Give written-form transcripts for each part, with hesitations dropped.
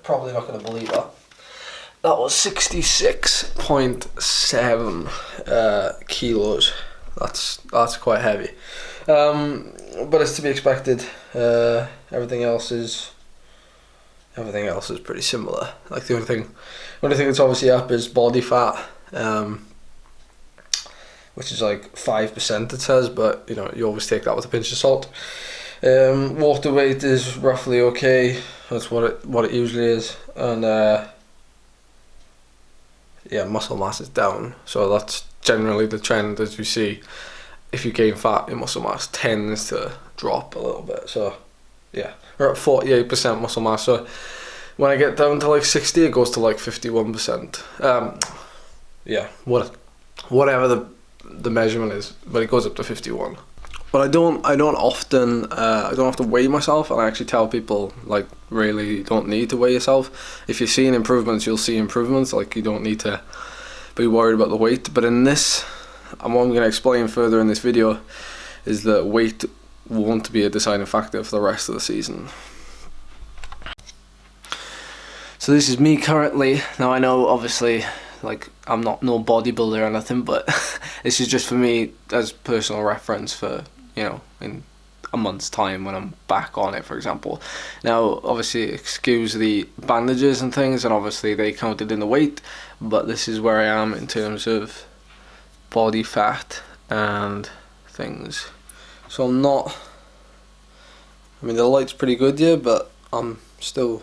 probably not going to believe that. That was 66.7 kilos. That's quite heavy, but it's to be expected. Everything else is pretty similar. Like the only thing that's obviously up is body fat, which is like 5% it says, but you know, you always take that with a pinch of salt. Water weight is roughly okay. That's what it usually is, and yeah, muscle mass is down. So that's generally the trend, as you see. If you gain fat, your muscle mass tends to drop a little bit. So yeah, we're at 48% muscle mass. So when I get down to like 60, it goes to like 51%. Yeah, whatever the measurement is, but it goes up to 51. But I don't often weigh myself, and I actually tell people, like, really don't need to weigh yourself. If you're seeing improvements, you'll see improvements. Like, you don't need to be worried about the weight. But in this, and what I'm going to explain further in this video, is that weight won't be a deciding factor for the rest of the season. So this is me currently. Now I know, obviously, like, I'm not no bodybuilder or anything, but this is just for me as personal reference for, you know, in a month's time when I'm back on it, for example. Now, obviously, excuse the bandages and things, and obviously they counted in the weight, but this is where I am in terms of body fat and things. So I'm not, I mean, the light's pretty good here, but I'm still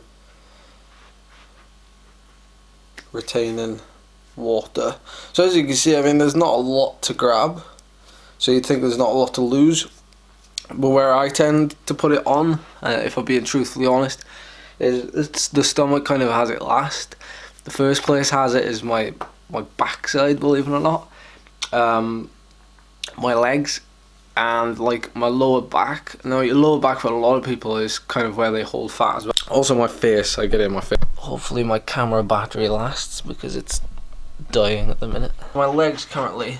retaining water. So as you can see, I mean, there's not a lot to grab, so you'd think there's not a lot to lose, but where I tend to put it on, if I'm being truthfully honest, is it's the stomach kind of has it last. The first place has it is my backside, believe it or not, my legs, and like my lower back. Now your lower back for a lot of people is kind of where they hold fat as well. Also my face, I get it in my face. Hopefully my camera battery lasts, because it's dying at the minute. My legs currently,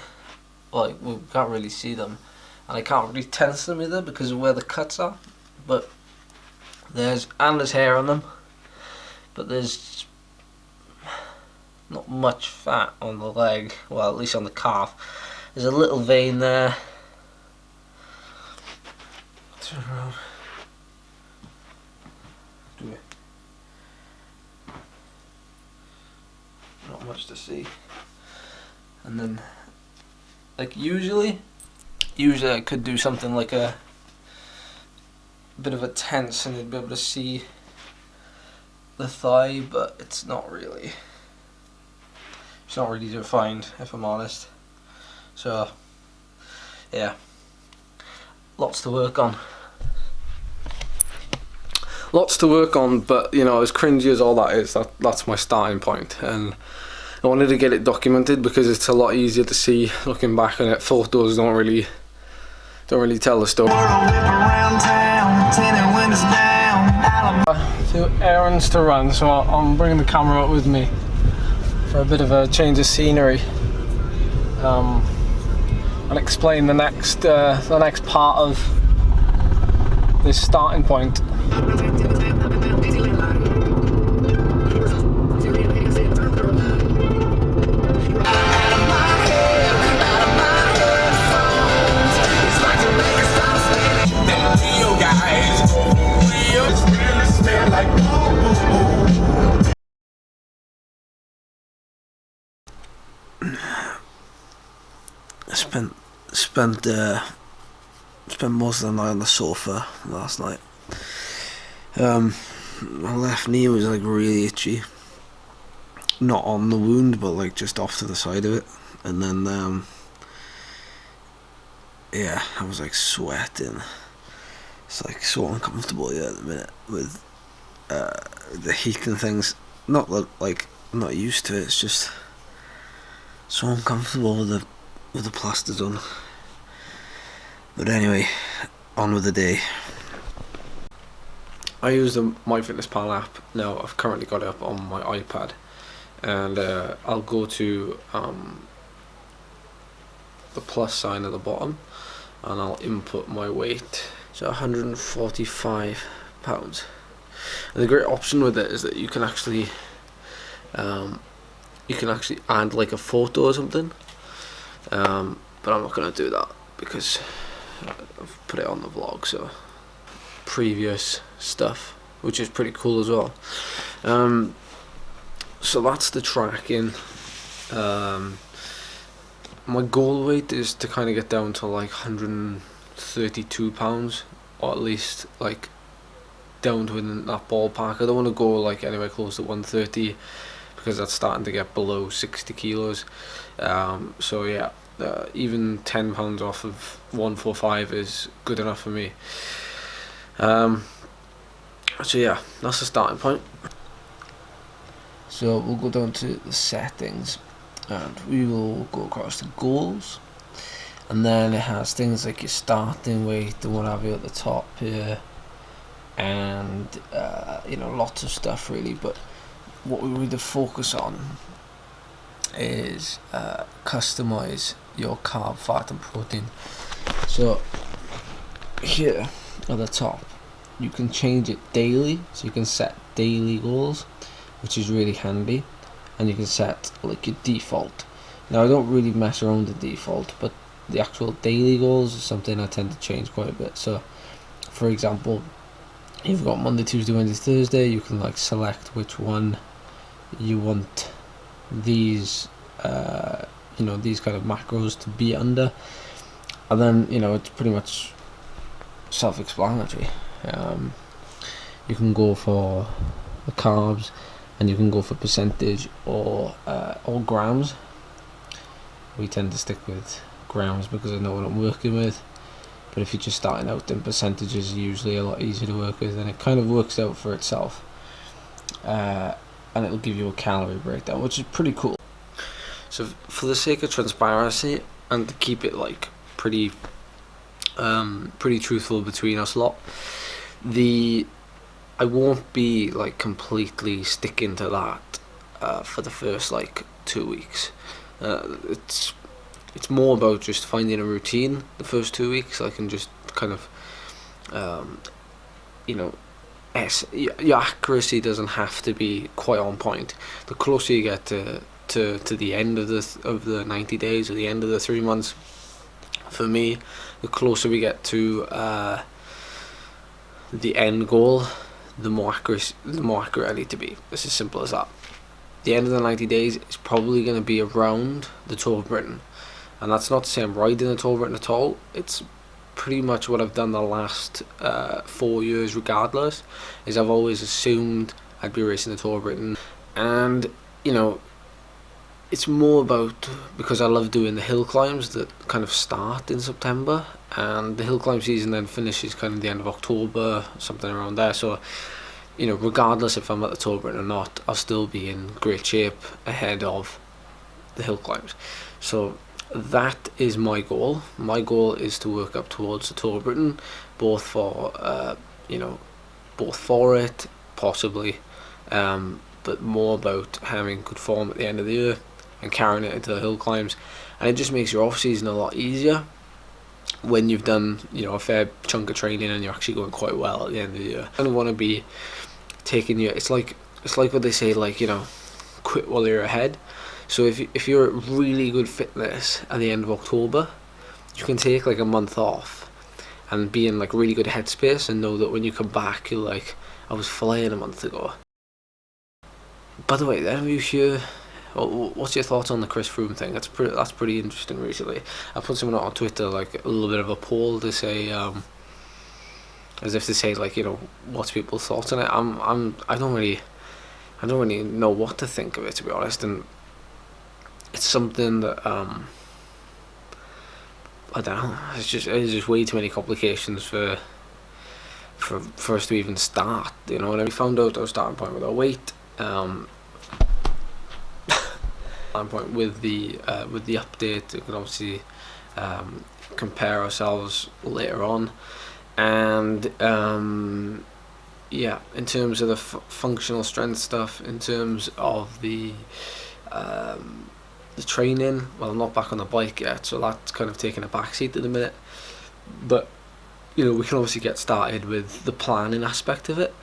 like, we can't really see them, and I can't really tense them either because of where the cuts are, but there's hair on them, but there's not much fat on the leg, well, at least on the calf. There's a little vein there. Turn around. Not much to see. And then, like, usually I could do something like a bit of a tense and you'd be able to see the thigh, but it's not really defined, if I'm honest. So yeah, lots to work on. But you know, as cringy as all that is, that's my starting point, and I wanted to get it documented because it's a lot easier to see looking back on it. Photos don't really tell the story. Two errands to run, so I'm bringing the camera up with me for a bit of a change of scenery. I'll explain the next part of this starting point. Spent most of the night on the sofa last night. My left knee was like really itchy, not on the wound, but like just off to the side of it, and then yeah, I was like sweating. It's like so uncomfortable here at the minute with the heat and things. Not like I'm not used to it. It's just so uncomfortable with the plasters on. But anyway, on with the day. I use the Myfitnesspal app now. I've currently got it up on my iPad, and I'll go to the plus sign at the bottom, and I'll input my weight. So 145 pounds. And the great option with it is that you can actually add like a photo or something, but I'm not going to do that because I've put it on the vlog. So previous stuff, which is pretty cool as well. So that's the tracking. My goal weight is to kind of get down to like 132 pounds, or at least like down to within that ballpark. I don't want to go like anywhere close to 130 because that's starting to get below 60 kilos. So yeah, even 10 pounds off of 145 is good enough for me. So yeah, that's the starting point. So we'll go down to the settings and we will go across to goals, and then it has things like your starting weight and what have you at the top here, and you know, lots of stuff really. But what we really focus on is customize your carb, fat and protein. So here at the top you can change it daily, so you can set daily goals, which is really handy, and you can set like your default. Now I don't really mess around with the default, but the actual daily goals is something I tend to change quite a bit. So for example, if you've got Monday, Tuesday, Wednesday, Thursday, you can like select which one you want these you know, these kind of macros to be under, and then, you know, it's pretty much self-explanatory. You can go for the carbs, and you can go for percentage or grams. We tend to stick with grams because I know what I'm working with, but if you're just starting out, then percentages are usually a lot easier to work with, and it kind of works out for itself, and it'll give you a calorie breakdown, which is pretty cool. So for the sake of transparency and to keep it like pretty truthful between us lot, I won't be like completely sticking to that for the first like 2 weeks. It's more about just finding a routine the first 2 weeks. I can just kind of you know, your accuracy doesn't have to be quite on point. The closer you get to the end of the 90 days or the end of the 3 months, for me, the closer we get to the end goal, the more accurate I need to be. It's as simple as that. The end of the 90 days is probably going to be around the Tour of Britain, and that's not to say I'm riding the Tour of Britain at all. It's pretty much what I've done the last 4 years regardless, is I've always assumed I'd be racing the Tour of Britain. And you know, it's more about, because I love doing the hill climbs that kind of start in September, and the hill climb season then finishes kind of the end of October, something around there. So, you know, regardless if I'm at the Tour of Britain or not, I'll still be in great shape ahead of the hill climbs. So that is my goal. My goal is to work up towards the Tour of Britain, both for it possibly, but more about having good form at the end of the year and carrying it into the hill climbs. And it just makes your off season a lot easier when you've done, you know, a fair chunk of training and you're actually going quite well at the end of the year. I don't want to be taking you. It's like what they say, like, you know, quit while you're ahead. So if you're at really good fitness at the end of October, you can take like a month off and be in like really good headspace and know that when you come back, you're like, I was flying a month ago. By the way, then you hear, what's your thoughts on the Chris Froome thing? That's pretty interesting recently. I put something out on Twitter, like a little bit of a poll to say, as if to say, like, you know, what's people's thoughts on it. I don't really know what to think of it, to be honest, and it's something that I don't know. It's just way too many complications for us to even start. You know, and we found out our starting point with our weight. Starting point with the update. We can obviously compare ourselves later on, and yeah, in terms of the functional strength stuff, in terms of the training, well, I'm not back on the bike yet, so that's kind of taking a backseat at the minute, but you know, we can obviously get started with the planning aspect of it.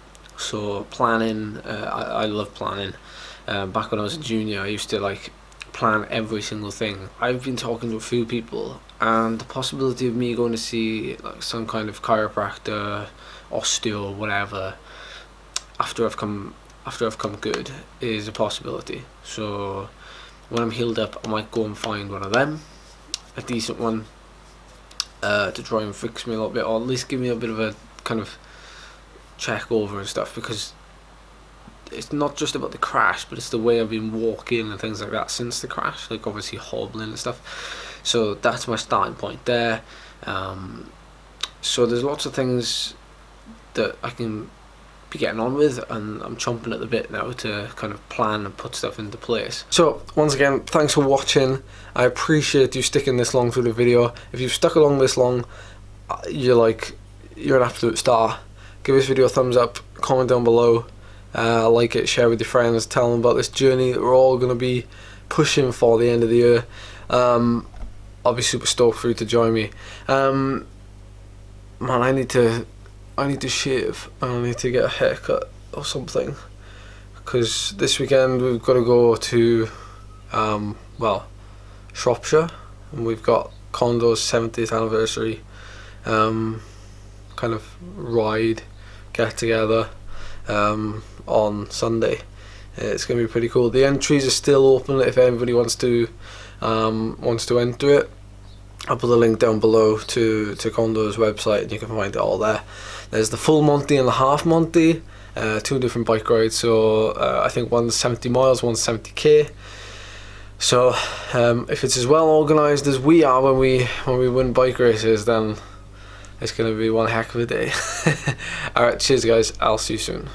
So planning, I love planning. Back when I was a junior, I used to like plan every single thing. I've been talking to a few people, and the possibility of me going to see like some kind of chiropractor, osteo, whatever, after I've come good is a possibility. So when I'm healed up, I might go and find one of them, a decent one, to try and fix me a little bit, or at least give me a bit of a kind of check over and stuff, because it's not just about the crash, but it's the way I've been walking and things like that since the crash, like obviously hobbling and stuff. So that's my starting point there. So there's lots of things that I can be getting on with, and I'm chomping at the bit now to kind of plan and put stuff into place. So once again, thanks for watching. I appreciate you sticking this long through the video. If you've stuck along this long, you're an absolute star. Give this video a thumbs up, comment down below, like it, share with your friends, tell them about this journey that we're all going to be pushing for the end of the year. I'll be super stoked for you to join me. Man, I need to shave, and I need to get a haircut or something, because this weekend we've got to go to well, Shropshire, and we've got Condo's 70th anniversary kind of ride, get together on Sunday. It's going to be pretty cool. The entries are still open if anybody wants to enter it. I'll put a link down below to Condo's website, and you can find it all there. There's the full Monty and the half Monty, 2 different bike rides. So I think one's 70 miles, one's 70k. So if it's as well organised as we are when we win bike races, then it's going to be one heck of a day. Alright, cheers guys, I'll see you soon.